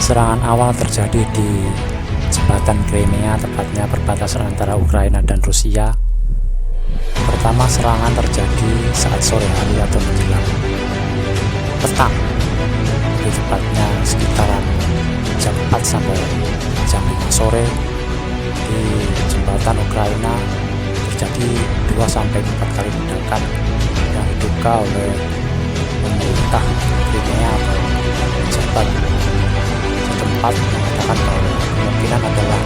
Serangan awal terjadi di jembatan Crimea, tepatnya perbatasan antara Ukraina dan Rusia. Pertama, serangan terjadi saat sore hari atau menjelang petang, tepatnya sekitaran jam 4 sampai jam 5 sore. Di jembatan Ukraina terjadi 2-4 kali ledakan yang diduga oleh pemerintah Crimea atau pejabat setempat mengatakan bahwa kemungkinan adalah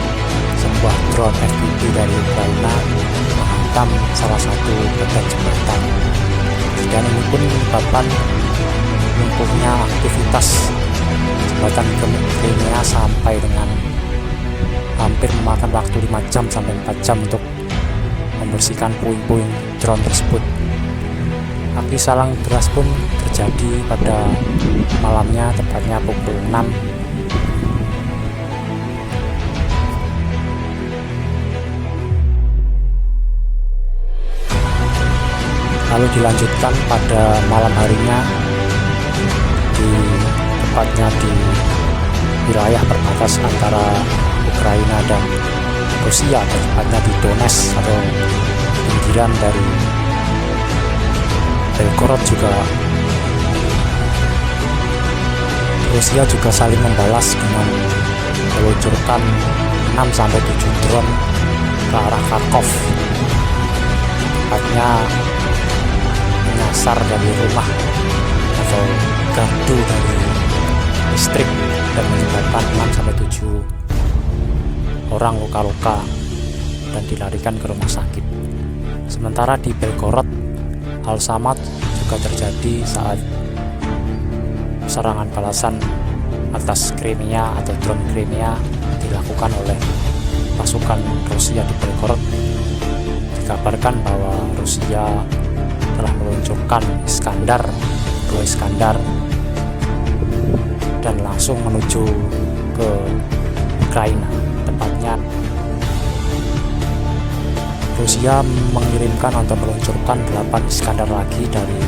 sebuah drone FPV dari Ukraina menghantam salah satu badan jembatan, dan ini pun menyebabkan lumpuhnya aktivitas jembatan Crimea sampai dengan hampir memakan waktu 5 jam sampai 4 jam untuk membersihkan puing-puing drone tersebut. Api salang deras pun terjadi pada malamnya, tepatnya pukul 6. Lalu dilanjutkan pada malam harinya tepatnya di wilayah perbatasan antara Ukraina dan Rusia, tepatnya di Donetsk atau pinggiran dari Belgorod juga. Rusia juga saling membalas dengan meluncurkan 6-7 drone ke arah Kharkov, tepatnya menyasar dari rumah atau gardu dari listrik dan menyebabkan 6-7 orang luka-luka dan dilarikan ke rumah sakit. Sementara di Belgorod, hal sama juga terjadi saat serangan balasan atas Crimea atau drone Crimea dilakukan oleh pasukan Rusia di Belgorod. Dikabarkan bahwa Rusia telah meluncurkan dua Iskandar dan langsung menuju ke Ukraina. Tepatnya Rusia mengirimkan atau meluncurkan 8 Iskandar lagi dari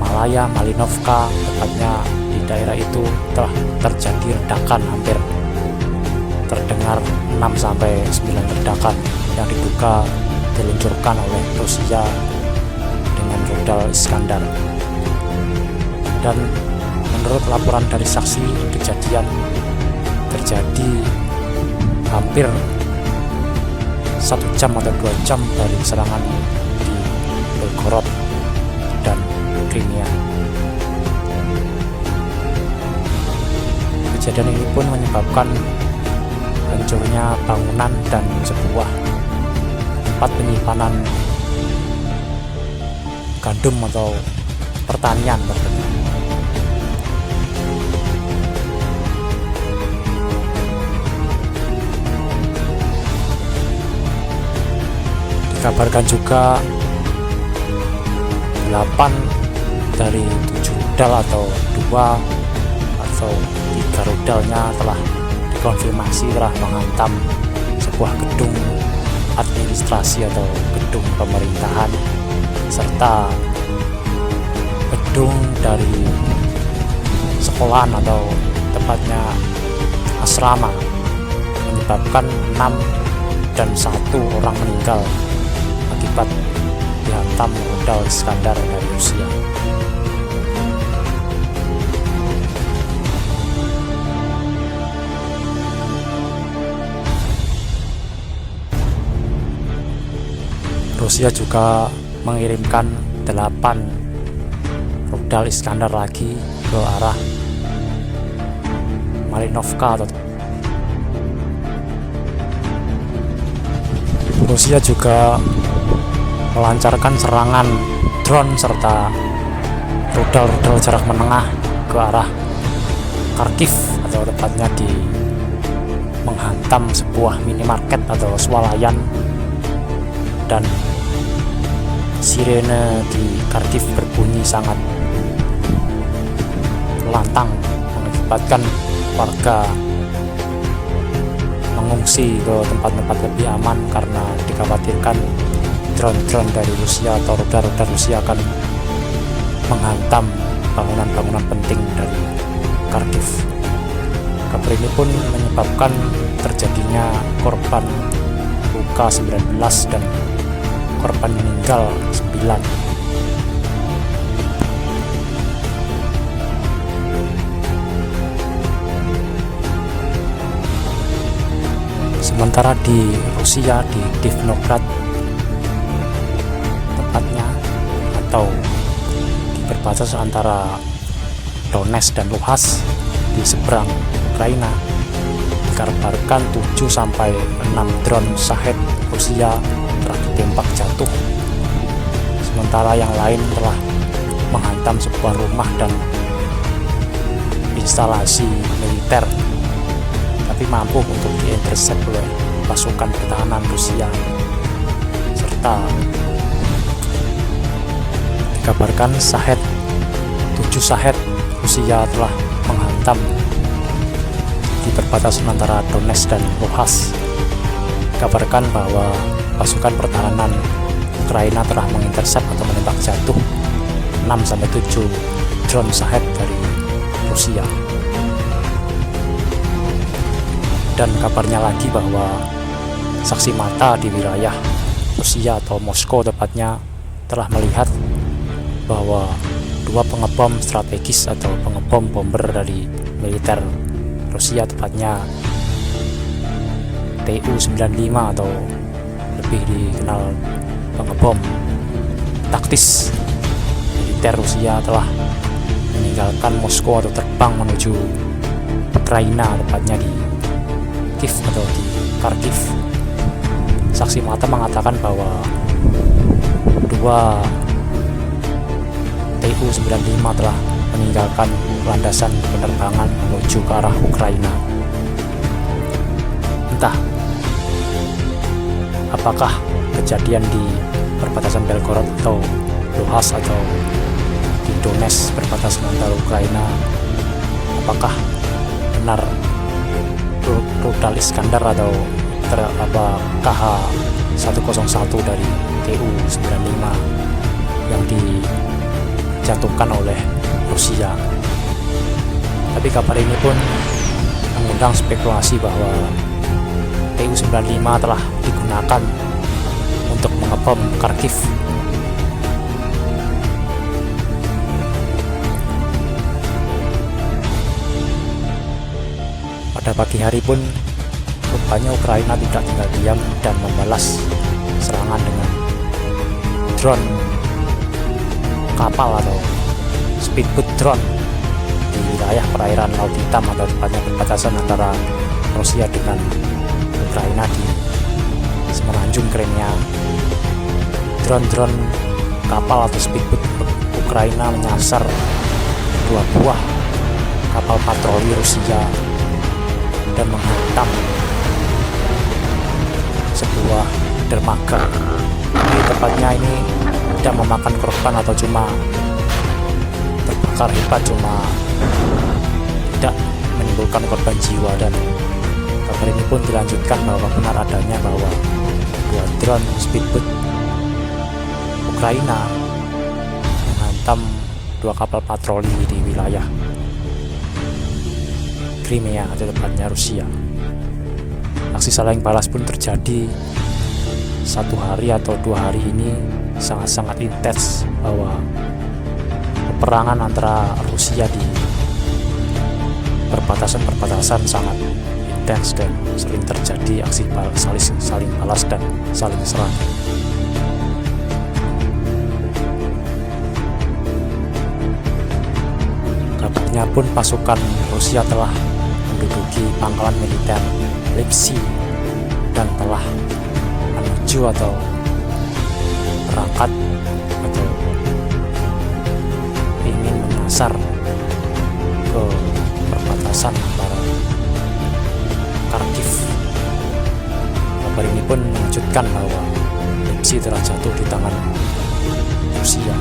Malaya, Malinovka. Tepatnya di daerah itu telah terjadi ledakan, hampir terdengar 6-9 ledakan yang diduga diluncurkan oleh Rusia dengan rudal Iskandar. Dan menurut laporan dari saksi, kejadian terjadi hampir 1 jam atau 2 jam dari serangan di Belgorod dan Crimea. Kejadian ini pun menyebabkan hancurnya bangunan dan sebuah tempat penyimpanan gandum atau pertanian. Dikabarkan juga 8 dari 7 rudal atau 2 atau 3 rudalnya telah dikonfirmasi telah menghantam sebuah gedung administrasi atau gedung pemerintahan serta gedung dari sekolahan atau tepatnya asrama, menyebabkan 6 dan 1 orang meninggal akibat dihantam rudal Iskandar dari Rusia. Rusia juga mengirimkan 8 rudal Iskandar lagi ke arah Malinovka. Rusia juga melancarkan serangan drone serta rudal-rudal jarak menengah ke arah Kharkiv atau tepatnya menghantam sebuah minimarket atau swalayan, dan sirene di Kharkiv berbunyi sangat lantang mengakibatkan warga mengungsi ke tempat-tempat lebih aman karena dikhawatirkan drone-drone dari Rusia atau rudal-rudal Rusia akan menghantam bangunan-bangunan penting dari Kharkiv. Kabar ini pun menyebabkan terjadinya korban luka 19 dan korban meninggal 9. Sementara di Rusia, di Divnograd tepatnya, atau di perbatasan antara Donetsk dan Luhansk di seberang Ukraina, dikabarkan 7-6 drone Shahed Rusia telah ditembak jatuh, sementara yang lain telah menghantam sebuah rumah dan instalasi militer, tapi mampu untuk diintercept oleh pasukan pertahanan Rusia. Serta dikabarkan 7 Shahed Rusia telah menghantam di perbatasan antara Donetsk dan Luhansk. Dikabarkan bahwa pasukan pertahanan Ukraina telah mengintercept atau menembak jatuh 6-7 drone Shahed dari Rusia. Dan kabarnya lagi bahwa saksi mata di wilayah Rusia atau Moskow tepatnya telah melihat bahwa 2 pengebom strategis atau pengebom bomber dari militer Rusia, tepatnya Tu-95 atau lebih dikenal pengebom taktis militer Rusia, telah meninggalkan Moskow atau terbang menuju Ukraina, tepatnya di Kiev atau di Kharkiv. Saksi mata mengatakan bahwa 2 Tu-95 telah meninggalkan landasan penerbangan menuju ke arah Ukraina. Entah apakah kejadian di perbatasan Belgorod atau Luhansk atau di Donetsk perbatasan antara Ukraina, apakah benar rudal Iskandar atau KH-101 dari Tu-95 yang dijatuhkan oleh Rusia. Tapi kabar ini pun mengundang spekulasi bahwa Tu-95 telah digunakan untuk mengebom Kharkiv. Pada pagi hari pun rupanya Ukraina tidak tinggal diam dan membalas serangan dengan drone kapal atau speedboat drone di wilayah perairan Laut Hitam atau tepatnya perbatasan antara Rusia dengan Ukraina di semenanjung Crimea. Drone-drone kapal atau speedboat Ukraina menyasar 2 buah kapal patroli Rusia dan menghantam sebuah dermaga. Di tepatnya ini tidak memakan korban atau cuma terbakar hebat, cuma tidak menimbulkan korban jiwa. Dan kabar ini pun dilanjutkan bahwa benar adanya bahwa 2 drone speedboat Ukraina menghantam 2 kapal patroli di wilayah Crimea atau tepatnya Rusia. Aksi saling balas pun terjadi 1 hari atau 2 hari ini sangat-sangat intens, bahwa peperangan antara Rusia di perbatasan sangat intens dan sering terjadi aksi saling balas dan saling serang. Kabarnya pun pasukan Rusia telah menduduki pangkalan militer Lipsi dan telah menuju atau berangkat atau ingin menyasar ke perbatasan antara Kharkiv. Kabar ini pun mengejutkan bahwa Lipsi telah jatuh di tangan Rusia,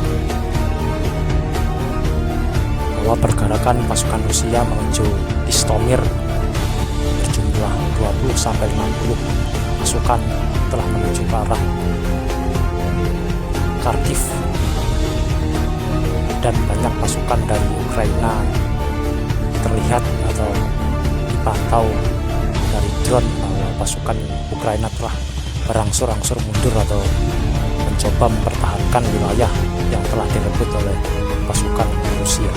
bahwa pergerakan pasukan Rusia menuju Istomir berjumlah 20-50 pasukan telah menuju ke arah Kharkiv, dan banyak pasukan dari Ukraina terlihat atau dipantau atau dari drone bahwa pasukan Ukraina telah berangsur-angsur mundur atau mencoba mempertahankan wilayah yang telah direbut oleh pasukan Rusia.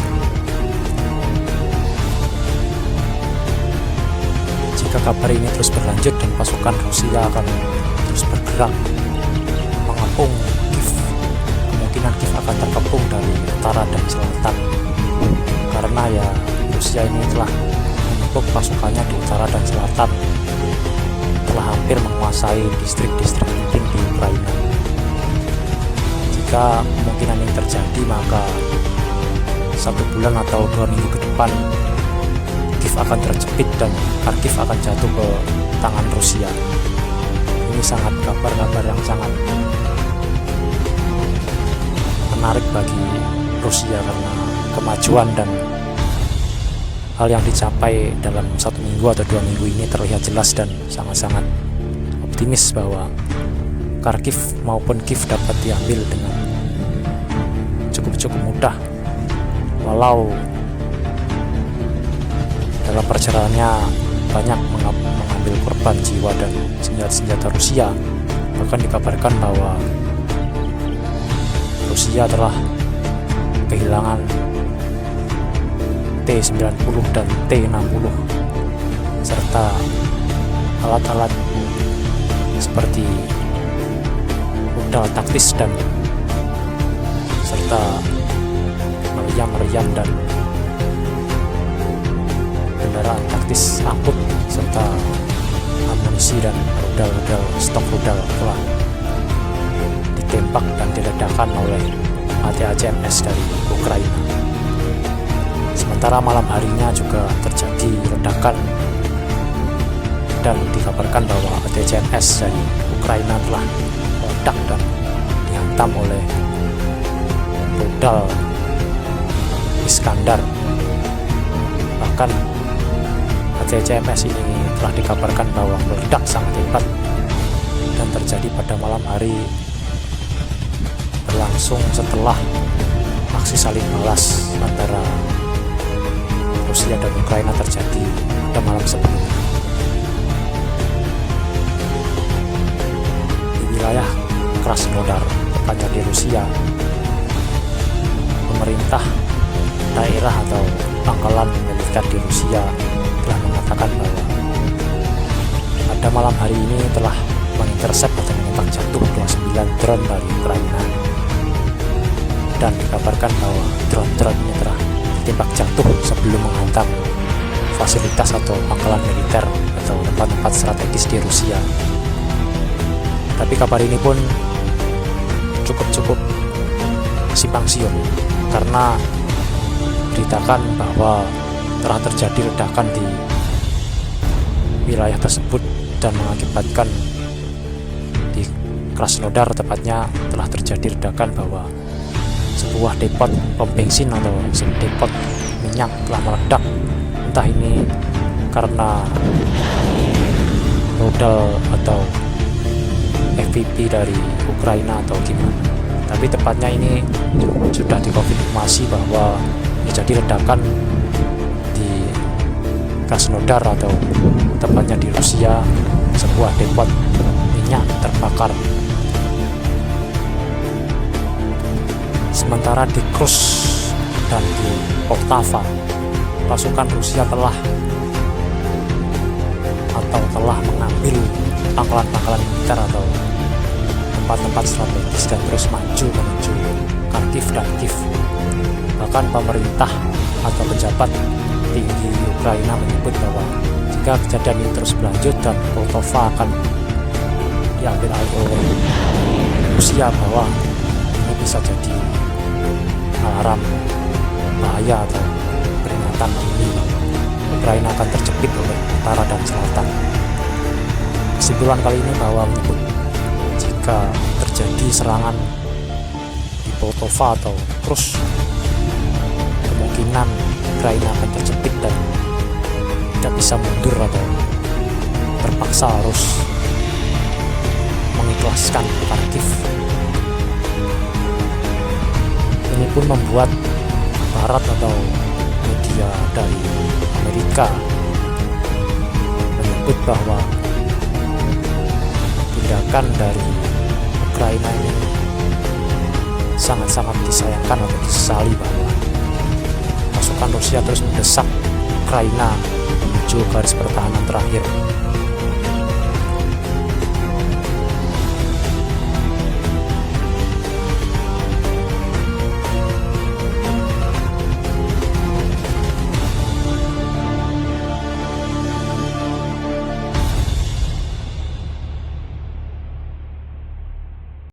Jika kabar ini terus berlanjut dan pasukan Rusia akan terus bergerak mengepung Kiev, kemungkinan Kiev akan terkepung dari utara dan selatan, karena ya Rusia ini telah menumpuk pasukannya di utara dan selatan, telah hampir menguasai distrik-distrik penting di Ukraina. Jika kemungkinan ini terjadi, maka 1 bulan atau 2 minggu ke depan Kiev akan terjepit dan Kharkiv akan jatuh ke tangan Rusia. Ini sangat kabar-kabar yang sangat menarik bagi Rusia, karena kemajuan dan hal yang dicapai dalam 1 minggu atau 2 minggu ini terlihat jelas dan sangat-sangat optimis bahwa Kharkiv maupun Kiev dapat diambil dengan cukup mudah, walau dalam perjalanannya banyak mengambil korban jiwa dan senjata-senjata Rusia. Bahkan dikabarkan bahwa Rusia telah kehilangan T-90 dan T-60 serta alat-alat seperti rudal taktis dan serta meriam-meriam dan kendaraan taktis angkut serta amunisi dan stok rudal telah ditembak dan diledakkan oleh ATACMS dari Ukraina. Sementara malam harinya juga terjadi ledakan dan dikabarkan bahwa ATACMS dari Ukraina telah meledak dan dihantam oleh rudal Iskandar. Bahkan ATACMS ini telah dikabarkan bahwa meledak sangat hebat dan terjadi pada malam hari, berlangsung setelah aksi saling balas antara Rusia dan Ukraina terjadi pada malam sebelumnya. Di wilayah Krasnodar, tepatnya di Rusia, pemerintah daerah atau pangkalan militer di Rusia telah mengatakan bahwa pada malam hari ini telah mengintersep atau menembak jatuh 29 drone dari Ukraina, dan dikabarkan bahwa drone-drone ini telah ditembak jatuh sebelum menghantam fasilitas atau pangkalan militer atau tempat-tempat strategis di Rusia. Tapi kabar ini pun cukup simpang siur, karena diberitakan bahwa telah terjadi ledakan di wilayah tersebut dan mengakibatkan di Krasnodar tepatnya telah terjadi ledakan bahwa sebuah depot pom bensin atau depot minyak telah meledak. Entah ini karena rudal atau FPV dari Ukraina atau gimana, tapi tepatnya ini sudah dikonfirmasi bahwa terjadi ledakan di Krasnodar atau tepatnya di Rusia, sebuah depot minyak terbakar. Sementara di Kursk dan di Poltava, pasukan Rusia telah mengambil pangkalan-pangkalan militer atau tempat-tempat strategis dan terus maju menuju Kharkiv dan Kiev. Bahkan pemerintah atau pejabat tinggi Ukraina menyebut bahwa jika kejadian ini terus berlanjut dan Poltava akan diambil alih oleh Rusia, bahwa ini bisa jadi alarm bahaya atau peringatan dini bahwa Ukraina akan terjepit oleh utara dan selatan. Kesimpulan kali ini bahwa menyebut jika terjadi serangan di Poltava atau Kursk, kemungkinan Ukraina akan terjepit dan tidak bisa mundur atau terpaksa harus mengikhlaskan Kharkiv. Ini pun membuat Barat atau media dari Amerika menyebut bahwa tindakan dari Ukraina ini sangat-sangat disayangkan atau disesali, bahwa pasukan Rusia terus mendesak Ukraina menuju garis pertahanan terakhir